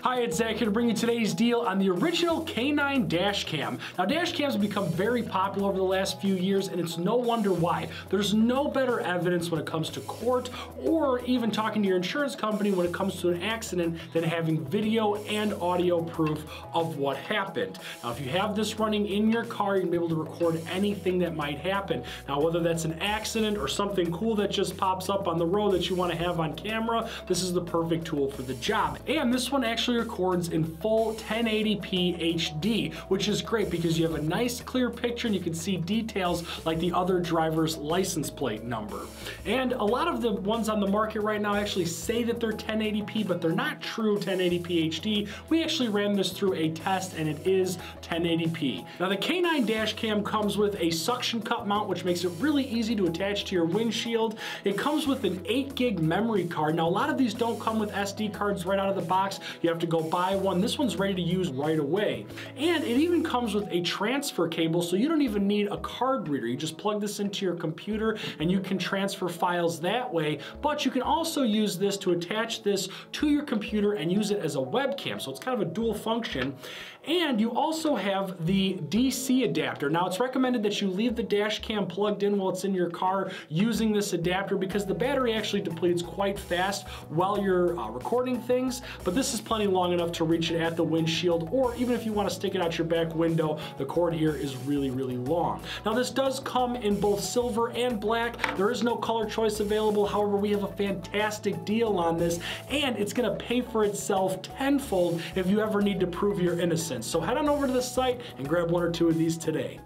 Hi, it's Zach here to bring you today's deal on the original K9 dash cam. Now, dash cams have become very popular over the last few years, and it's no wonder why. There's no better evidence when it comes to court or even talking to your insurance company when it comes to an accident than having video and audio proof of what happened. Now, if you have this running in your car, you're gonna be able to record anything that might happen. Now, whether that's an accident or something cool that just pops up on the road that you wanna have on camera, this is the perfect tool for the job. And this one actually records in full 1080p HD, which is great because you have a nice clear picture and you can see details like the other driver's license plate number. And a lot of the ones on the market right now actually say that they're 1080p, but they're not true 1080p HD. We actually ran this through a test and it is 1080p. Now, the K9 dash cam comes with a suction cup mount, which makes it really easy to attach to your windshield. It comes with an 8 gig memory card. Now, a lot of these don't come with SD cards right out of the box. You have to go buy one. This one's ready to use right away. And it even comes with a transfer cable, so you don't even need a card reader. You just plug this into your computer and you can transfer files that way. But you can also use this to attach this to your computer and use it as a webcam. So it's kind of a dual function. And you also have the DC adapter. Now, it's recommended that you leave the dash cam plugged in while it's in your car using this adapter because the battery actually depletes quite fast while you're recording things, but this is plenty long enough to reach it at the windshield, or even if you want to stick it out your back window, the cord here is really, really long. Now, this does come in both silver and black. There is no color choice available. However, we have a fantastic deal on this, and it's gonna pay for itself tenfold if you ever need to prove your innocence. So head on over to the site and grab one or two of these today.